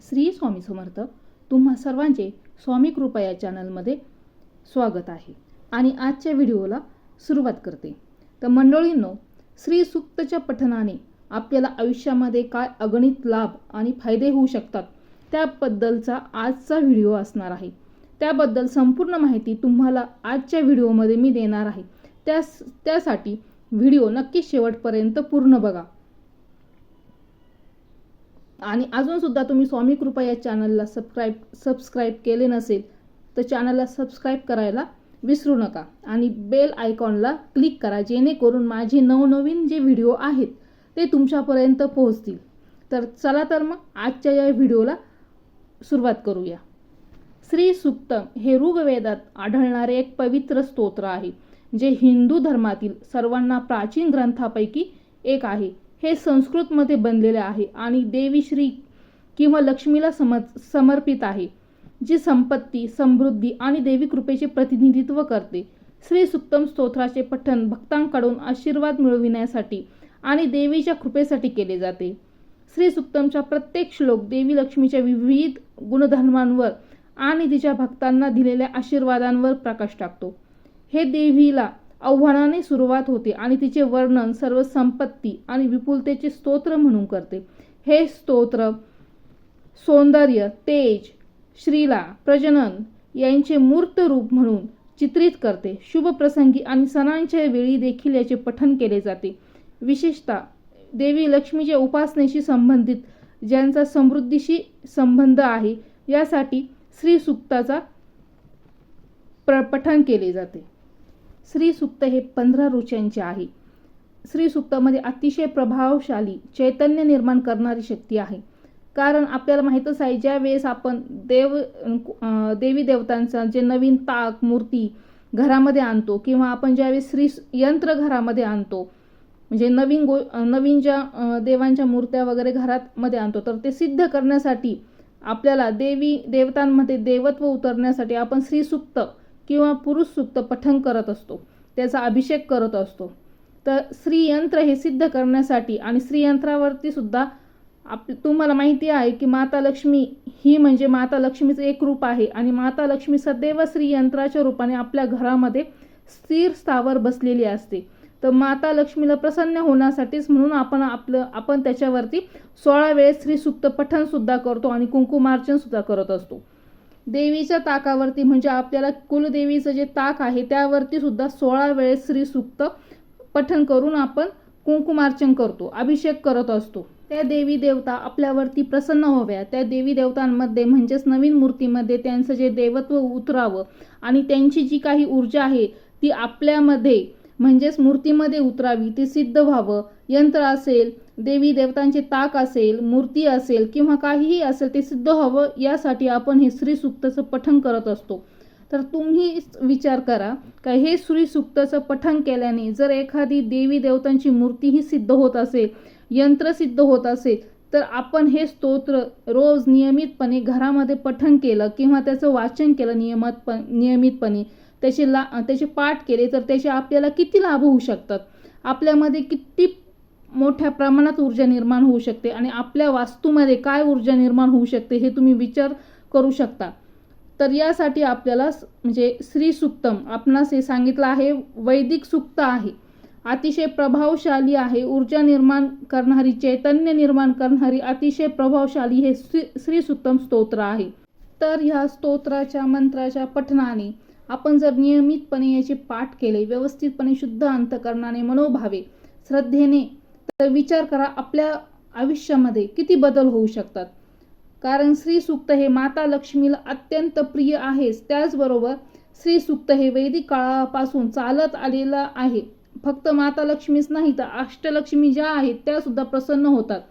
श्री स्वामी समर्थ. तुम्हा सर्वांचे स्वामी कृपा या चॅनलमध्ये स्वागत आहे आणि आजच्या व्हिडिओला सुरुवात करते. तर मंडळींनो, श्री सूक्तच्या पठनाने आपल्याला आयुष्यामध्ये काय अगणित लाभ आणि फायदे होऊ शकतात त्याबद्दलचा आजचा व्हिडिओ असणार आहे. त्याबद्दल संपूर्ण माहिती तुम्हाला आजच्या व्हिडिओमध्ये मी देणार आहे. त्यासाठी व्हिडिओ नक्की शेवटपर्यंत पूर्ण बघा. आणि अजून सुद्धा तुम्ही स्वामी कृपा या चॅनलला सबस्क्राईब केले नसेल तर चॅनलला सबस्क्राईब करायला विसरू नका आणि बेल आयकॉनला क्लिक करा, जेणेकरून माझे नवनवीन जे व्हिडिओ आहेत ते तुमच्यापर्यंत पोहोचतील. तर चला तर मग आजच्या या व्हिडिओला सुरुवात करूया. श्री सूक्तम हे ऋग्वेदात आढळणारे एक पवित्र स्तोत्र आहे, जे हिंदू धर्मातील सर्वांना प्राचीन ग्रंथापैकी एक आहे. हे संस्कृतमध्ये बनलेले आहे आणि देवी श्री किंवा लक्ष्मीला समर्पित आहे, जी संपत्ती, समृद्धी आणि देवी कृपेचे प्रतिनिधित्व करते. श्री सूक्तम स्तोत्राचे पठण भक्तांकडून आशीर्वाद मिळविण्यासाठी आणि देवीच्या कृपेसाठी केले जाते. श्री सूक्तमचा प्रत्येक श्लोक देवी लक्ष्मीच्या विविध गुणधर्मांवर आणि तिच्या भक्तांना दिलेल्या आशीर्वादांवर प्रकाश टाकतो. हे देवीला आव्हानाने सुरुवात होते आणि तिचे वर्णन सर्व संपत्ती आणि विपुलतेचे स्तोत्र म्हणून करते. हे स्तोत्र सौंदर्य, तेज, श्रीला, प्रजनन यांचे मूर्त रूप म्हणून चित्रित करते. शुभ प्रसंगी आणि सणांच्या वेळी देखील याचे पठण केले जाते. विशेषतः देवी लक्ष्मीच्या उपासनेशी संबंधित ज्यांचा समृद्धीशी संबंध आहे यासाठी श्री सूक्ताचा पठण केले जाते. श्री सूक्त हे 15 ऋचांचे आहे. श्री सूक्तामध्ये अतिशय प्रभावशाली चैतन्य निर्माण करणारी शक्ती आहे. कारण आपल्याला माहीतच आहे, ज्या वेळेस आपण देवी देवतांचा जे नवीन ताक मूर्ती घरामध्ये आणतो किंवा आपण ज्यावेळेस श्री यंत्र घरामध्ये आणतो, म्हणजे नवीन ज्या देवांच्या मूर्त्या वगैरे घरामध्ये आणतो, तर ते सिद्ध करण्यासाठी आपल्याला देवी देवतांमध्ये देवत्व उतरण्यासाठी आपण श्री सूक्त किंवा पुरुष सूक्त पठण करत असतो, त्याचा अभिषेक करत असतो. तर श्रीयंत्र हे सिद्ध करण्यासाठी आणि श्रीयंत्रावरती सुद्धा तुम्हाला माहिती आहे की माता लक्ष्मी ही म्हणजे माता लक्ष्मीचं एक रूप आहे आणि माता लक्ष्मी सदैव श्रीयंत्राच्या रूपाने आपल्या घरामध्ये स्थिर स्थावर बसलेली असते. तर माता लक्ष्मीला प्रसन्न होण्यासाठीच म्हणून आपण त्याच्यावरती 16 वेळेस श्री सूक्त पठण सुद्धा करतो आणि कुंकुमार्चन सुद्धा करत असतो. देवीच्या ताकावरती म्हणजे आपल्याला कुलदेवीचं जे ताक आहे त्यावरती सुद्धा 16 वेळेस श्री सूक्त पठण करून आपण कुंकुमार्चन करतो, अभिषेक करत असतो. त्या देवी देवता आपल्यावरती प्रसन्न व्हाव्या, त्या देवी देवतांमध्ये म्हणजेच नवीन मूर्तीमध्ये त्यांचं जे देवत्व उतरावं आणि त्यांची जी काही ऊर्जा आहे ती आपल्यामध्ये म्हणजेच मूर्तीमध्ये उतरावी, ती सिद्ध व्हावं. यंत्र असेल, देवी देवतांचे ताक असेल, मूर्ती असेल किंवा काहीही असेल, ते सिद्ध व्हावं यासाठी आपण हे श्री सूक्ताचं पठण करत असतो. तर तुम्ही विचार करा का हे श्री सूक्ताचं पठण केल्याने जर एखादी देवी देवतांची मूर्तीही सिद्ध होत असेल, यंत्र सिद्ध होत असेल, तर आपण हे स्तोत्र रोज नियमितपणे घरामध्ये पठण केलं किंवा त्याचं वाचन केलं नियमितपणे, त्याचे पाठ केले तर त्याचे आपल्याला किती लाभ होऊ शकतात. आपल्यामध्ये किती मोठ्या प्रमाणात ऊर्जा निर्माण होऊ शकते आणि आपल्या वास्तूमध्ये काय ऊर्जा निर्माण होऊ शकते हे तुम्ही विचार करू शकता. तर यासाठी आपल्याला म्हणजे श्री सूक्तम आपणास हे सांगितलं आहे, वैदिक सूक्त आहे, अतिशय प्रभावशाली आहे, ऊर्जा निर्माण करणारी, चैतन्य निर्माण करणारी अतिशय प्रभावशाली हे श्री सूक्तम स्तोत्र आहे. तर ह्या स्तोत्राच्या मंत्राच्या पठणाने आपण जर नियमितपणे याचे पाठ केले, व्यवस्थितपणे शुद्ध अंतकरणाने, मनोभावे, श्रद्धेने, तर विचार करा आपल्या आयुष्यामध्ये किती बदल होऊ शकतात. कारण श्री सूक्त हे माता लक्ष्मीला अत्यंत प्रिय आहे. त्याचबरोबर श्री सूक्त हे वैदिक काळापासून चालत आलेलं आहे. फक्त माता लक्ष्मीच नाही तर अष्टलक्ष्मी ज्या आहेत त्या सुद्धा प्रसन्न होतात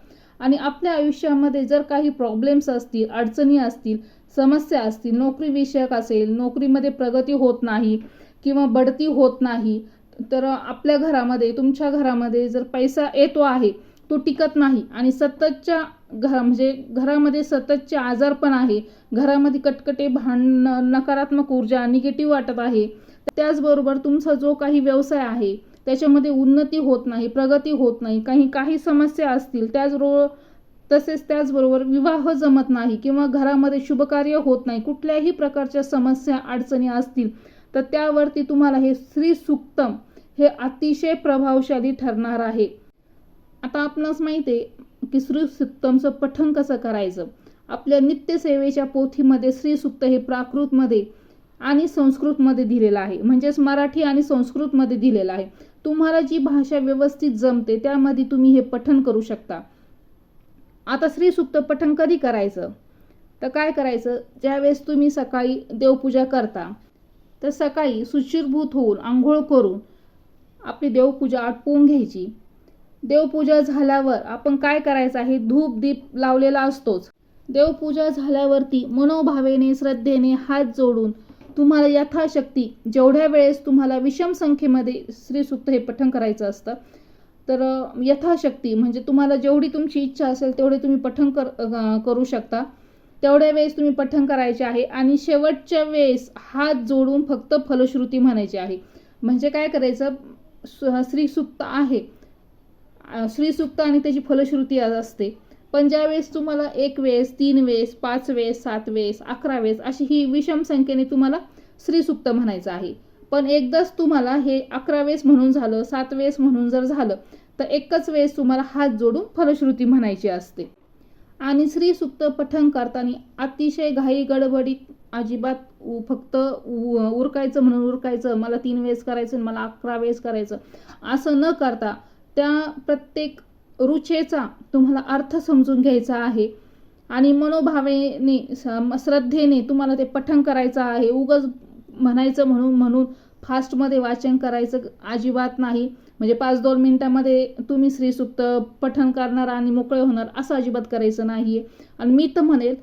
आणि आपल्या आयुष्यामध्ये जर काही प्रॉब्लेम्स असतील, अडचणी असतील, समस्या असतील, नोकरी विषयक असेल, नोकरीमध्ये प्रगती होत नाही किंवा बढती होत नाही, तर आपल्या घरामध्ये, तुमच्या घरामध्ये जर पैसा येतो आहे तो टिकत नाही आणि सततच्या घरामध्ये सततचे आजारपण आहे, घरामध्ये कटकटे, भांडण, नकारात्मक ऊर्जा, निगेटिव्ह वाटत आहे. त्याचबरोबर तुमचा जो काही व्यवसाय आहे त्याच्यामध्ये उन्नती होत नाही, प्रगती होत नाही, काही समस्या असतील, तसेच त्याचबरोबर विवाह जमत नाही किंवा घरामध्ये शुभकार्य होत नाही, कुठल्याही प्रकारच्या समस्या अडचणी असतील तर त्यावरती तुम्हाला हे श्री सुक्तम हे अतिशय प्रभावशाली ठरणार आहे. आता आपणास माहिती आहे की श्री सुक्तमचं पठण कसं करायचं. आपल्या नित्यसेवेच्या पोथीमध्ये श्री सुक्त हे प्राकृतमध्ये आणि संस्कृतमध्ये दिलेलं आहे, म्हणजेच मराठी आणि संस्कृतमध्ये दिलेलं आहे. तुम्हाला जी भाषा व्यवस्थित जमते त्यामध्ये तुम्ही हे पठण करू शकता. आता श्री सुक्त पठण कधी करायचं तर काय करायचं, ज्यावेळेस तुम्ही सकाळी देवपूजा करता तर सकाळी शुचिर्भूत होऊन आंघोळ करून आपली देवपूजा आटपून घ्यायची. देवपूजा झाल्यावर आपण काय करायचं आहे, धूप दीप लावलेला असतोच. देवपूजा झाल्यावरती मनोभावेने श्रद्धेने हात जोडून तुम्हाला यथाशक्ती जेवढ्या वेळेस तुम्हाला विषम संख्येमध्ये श्री सुक्त हे पठण करायचं असतं तर यथाशक्ती म्हणजे तुम्हाला जेवढी तुमची इच्छा असेल तेवढे तुम्ही पठण करू शकता. तेवढ्या वेळेस तुम्ही पठण करायचे आहे आणि शेवटच्या वेळेस हात जोडून फक्त फलश्रुती म्हणायची आहे. म्हणजे काय करायचं, श्री सुक्त आहे, श्री सुक्त आणि त्याची फलश्रुती असते. पण ज्यावेळेस तुम्हाला 1 वेळेस, 3 वेळेस, 5 वेळेस, 7 वेळेस, 11 वेळेस अशी ही विषम संख्येने तुम्हाला श्री सुक्त म्हणायचं आहे. पण एकदाच तुम्हाला हे 11 वेळेस म्हणून झालं, 7 वेळेस म्हणून जर झालं तर एकच वेळेस तुम्हाला हात जोडून फलश्रुती म्हणायची असते. आणि श्री सुक्त पठण करताना अतिशय घाई गडबडीत अजिबात फक्त उरकायचं म्हणून उरकायचं, मला 3 वेळेस करायचं, मला 11 वेळेस करायचं असं न करता त्या प्रत्येक रुचेचा तुम्हाला अर्थ समजून घ्यायचा आहे आणि मनोभावेने श्रद्धेने तुम्हाला ते पठण करायचं आहे. उगाच म्हणायचं म्हणून फास्टमध्ये वाचन करायचं अजिबात नाही. म्हणजे 5-2 मिनिटामध्ये तुम्ही श्री सुक्त पठण करणार आणि मोकळे होणार असं अजिबात करायचं नाही. आणि मी तर म्हणेल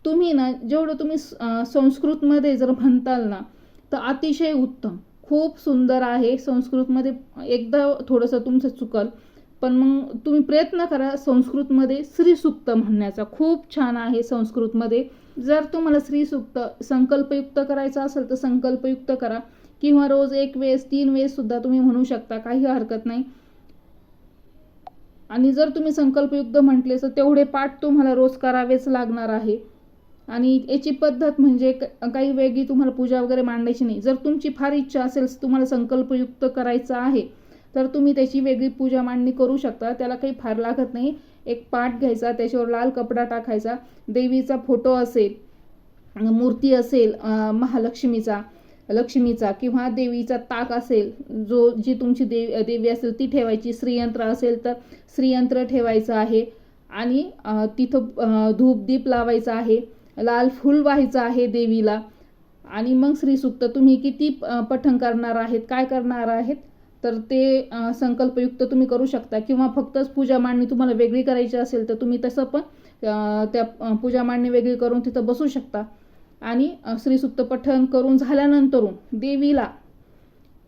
तुम्ही ना जेवढं तुम्ही संस्कृतमध्ये जर म्हणताल ना तर अतिशय उत्तम, खूप सुंदर आहे. संस्कृतमध्ये एकदा थोडंसं तुमचं चुकल पण मग तुम्ही प्रयत्न करा संस्कृतमध्ये श्री सुक्त म्हणण्याचा, खूप छान आहे संस्कृतमध्ये. जर तुम्हाला श्री सुक्त संकल्पयुक्त करायचं असेल तर संकल्पयुक्त करा किंवा रोज 1 वेळेस 3 वेळेस सुद्धा तुम्ही म्हणू शकता, काही हरकत नाही. आणि जर तुम्ही संकल्पयुक्त म्हटले तर तेवढे पाठ तुम्हाला रोज करावेच लागणार आहे. आणि याची पद्धत म्हणजे काही वेगळी तुम्हाला पूजा वगैरे मांडायची नाही. जर तुमची फार इच्छा असेल तुम्हाला संकल्पयुक्त करायचं आहे तर तुम्ही त्याची वेगळी पूजा मांडणी करू शकता, त्याला काही फार लागत नाही. एक पाट घ्यायचा, त्याच्यावर लाल कपडा टाकायचा, देवीचा फोटो असेल, मूर्ती असेल लक्ष्मीचा किंवा देवीचा ताक असेल, जी तुमची देवी असेल ती ठेवायची. श्रीयंत्र असेल तर श्रीयंत्र ठेवायचं आहे आणि तिथं धूप दीप लावायचा आहे, लाल फूल व्हायचं आहे देवीला. आणि मग श्री सुक्त तुम्ही किती पठण करणार आहेत, काय करणार आहेत तर ते संकल्पयुक्त तुम्ही करू शकता. किंवा फक्तच पूजा मांडणी तुम्हाला वेगळी करायची असेल तर तुम्ही तसं पण त्या पूजा मांडणी वेगळी करून तिथं बसू शकता. आणि श्री सुक्त पठण करून झाल्यानंतर देवीला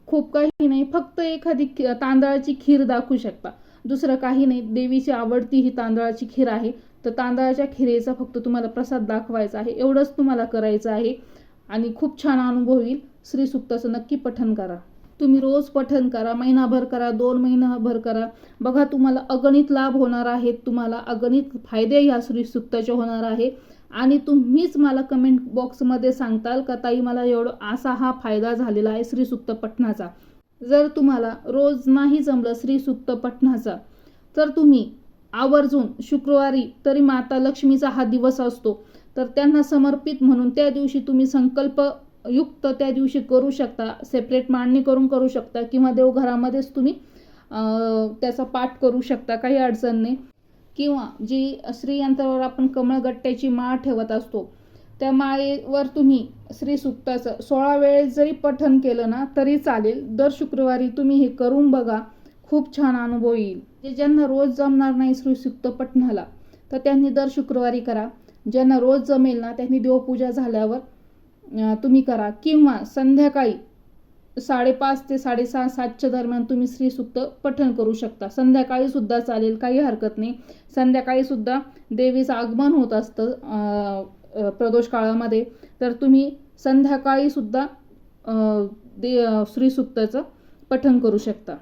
खूप काही नाही, फक्त एखादी तांदळाची खीर दाखवू शकता, दुसरं काही नाही. देवीची आवडती ही तांदळाची खीर आहे तर तांदळाच्या खिरेचा फक्त तुम्हाला प्रसाद दाखवायचा आहे, एवढंच तुम्हाला करायचं आहे. आणि खूप छान अनुभव येईल. श्री सुक्ताचं नक्की पठण करा. तुम्ही रोज पठण करा, महिनाभर करा, 2 महिनाभर करा, बघा तुम्हाला अगणित लाभ होणार आहेत, तुम्हाला अगणित फायदे ह्या श्री सुक्ताचे होणार आहे. आणि तुम्हीच मला कमेंट बॉक्समध्ये सांगताल का ताई मला असा हा फायदा झालेला आहे श्री सुक्त पठणाचा. जर तुम्हाला रोज नाही जमलं श्री सुक्त पठणाचा तर तुम्ही आवर्जून शुक्रवारी, तरी माता लक्ष्मीचा हा दिवस असतो तर त्यांना समर्पित म्हणून त्या दिवशी तुम्ही संकल्प युक्त त्या दिवशी करू शकता, सेपरेट मांडणी करू शकता किंवा देवघरामध्येच तुम्ही त्याचा पाठ करू शकता, काही अडचण नाही. किंवा जी श्रीयंत्रावर आपण कमळगट्ट्याची माळ ठेवत असतो त्या माळेवर तुम्ही श्री सुक्ताचं 16 वेळेस जरी पठण केलं ना तरी चालेल. दर शुक्रवारी तुम्ही हे करून बघा, खूप छान अनुभव येईल. ज्यांना रोज जमणार नाही श्री सुक्त पठणाला तर त्यांनी दर शुक्रवारी करा. ज्यांना रोज जमेल ना त्यांनी देवपूजा झाल्यावर तुम्ही करा. किंवा संध्याकाळी 5:30 ते 6:30 7च्या दरम्यान तुम्ही श्री सुक्त पठण करू शकता. संध्याकाळी सुद्धा चालेल, काही हरकत नाही. संध्याकाळी सुद्धा देवीचं आगमन होत असतं प्रदोष काळामध्ये तर तुम्ही संध्याकाळी सुद्धा श्री सुक्ताचं पठण करू शकता.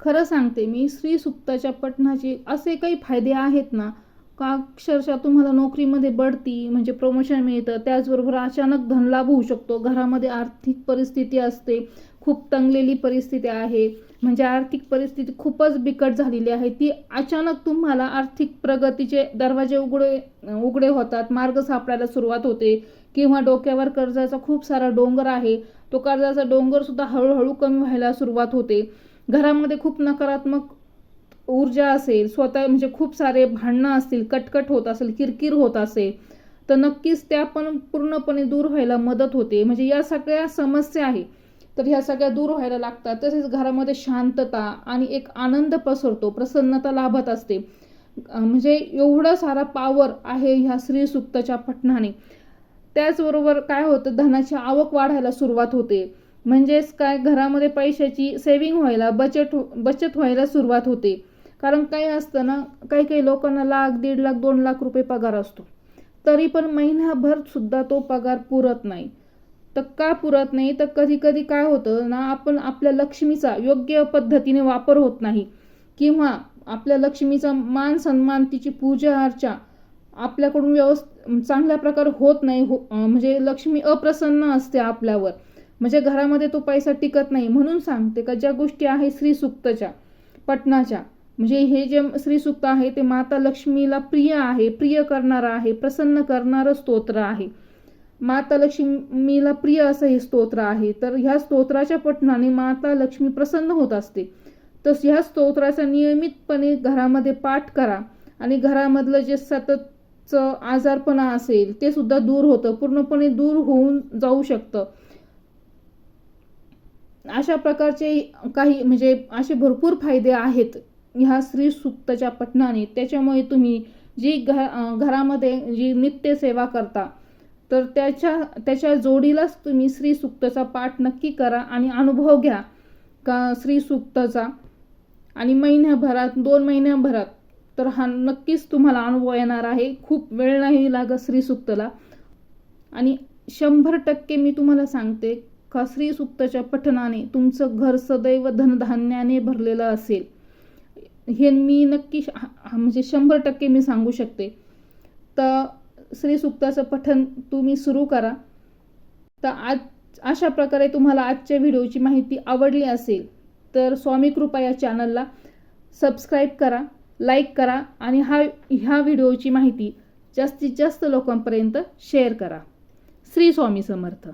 खरं सांगते मी, श्री सुक्ताच्या पठणाचे असे काही फायदे आहेत ना, का अक्षरशः तुम्हाला नोकरीमध्ये बढती म्हणजे प्रमोशन मिळतं, त्याचबरोबर अचानक धनलाभ होऊ शकतो. घरामध्ये आर्थिक परिस्थिती असते, खूप तंगलेली परिस्थिती आहे, म्हणजे आर्थिक परिस्थिती खूपच बिकट झालेली आहे, ती अचानक तुम्हाला आर्थिक प्रगतीचे दरवाजे उघडे होतात, मार्ग सापडायला सुरुवात होते. किंवा डोक्यावर कर्जाचा खूप सारा डोंगर आहे, तो कर्जाचा डोंगर सुद्धा हळूहळू कमी व्हायला सुरुवात होते. घरामध्ये खूप नकारात्मक ऊर्जा असेल, स्वतः म्हणजे खूप सारे भांडणं असतील, कटकट होत असेल, किरकिर होत असेल, तर नक्कीच त्या पण पूर्णपणे दूर व्हायला मदत होते. म्हणजे या सगळ्या समस्या आहे तर ह्या सगळ्या दूर व्हायला लागतात. तसेच घरामध्ये शांतता आणि एक आनंद पसरतो, प्रसन्नता लाभत असते. म्हणजे एवढा सारा पावर आहे ह्या श्री सूक्तच्या पठणाने. त्याचबरोबर काय होतं, धनाची आवक वाढायला सुरुवात होते. म्हणजेच काय, घरामध्ये पैशाची सेव्हिंग व्हायला, बचत व्हायला सुरुवात होते. कारण काय असतं ना, काही काही लोकांना लाख, 1.5 लाख, 2 लाख रुपये पगार असतो, तरी पण महिनाभर सुद्धा तो पगार पुरत नाही. तर का पुरत नाही, तर कधी कधी काय होतं ना, आपण आपल्या लक्ष्मीचा योग्य पद्धतीने वापर होत नाही, किंवा आपल्या लक्ष्मीचा मान सन्मान, तिची पूजा अर्चा आपल्याकडून चांगल्या प्रकारे होत नाही. म्हणजे लक्ष्मी अप्रसन्न असते आपल्यावर, म्हणजे घरामध्ये तो पैसा टिकत नाही. म्हणून सांगते का ज्या गोष्टी आहे श्री सूक्तच्या पठणाच्या, म्हणजे हे जे श्री सूक्त आहे ते माता लक्ष्मीला प्रिय आहे, प्रिय करणारं आहे, प्रसन्न करणारं स्तोत्र आहे. माता लक्ष्मीला प्रिय असं हे स्तोत्र आहे. तर ह्या स्तोत्राच्या पठणाने माता लक्ष्मी प्रसन्न होत असते. तर ह्या स्तोत्राचा नियमितपणे घरामध्ये पाठ करा आणि घरामधलं जे सततचं आजारपणा असेल ते सुद्धा दूर होतं, पूर्णपणे दूर होऊन जाऊ शकतं. अशा प्रकारचे काही म्हणजे असे भरपूर फायदे आहेत ह्या श्री सूक्तच्या पठणाने. त्याच्यामुळे तुम्ही जी घरामध्ये जी नित्य सेवा करता, तर त्याच्या जोडीलाच तुम्ही श्री सूक्तचा पाठ नक्की करा आणि अनुभव घ्या का श्री सूक्तचा. आणि महिन्याभरात, 2 महिन्याभरात तर हा नक्कीच तुम्हाला अनुभव येणार आहे. खूप वेळ नाही लागत श्री सूक्तला. आणि 100% मी तुम्हाला सांगते का श्री सूक्तच्या पठणाने तुमचं घर सदैव धनधान्याने भरलेलं असेल. हे मी नक्की म्हणजे 100% मी सांगू शकते. तर श्री सूक्ताचं पठण तुम्ही सुरू करा. तर आज अशा प्रकारे तुम्हाला आजच्या व्हिडिओची माहिती आवडली असेल तर स्वामी कृपा या चॅनलला सबस्क्राईब करा, लाईक करा आणि ह्या व्हिडिओची माहिती जास्तीत जास्त लोकांपर्यंत शेअर करा. श्री स्वामी समर्थ.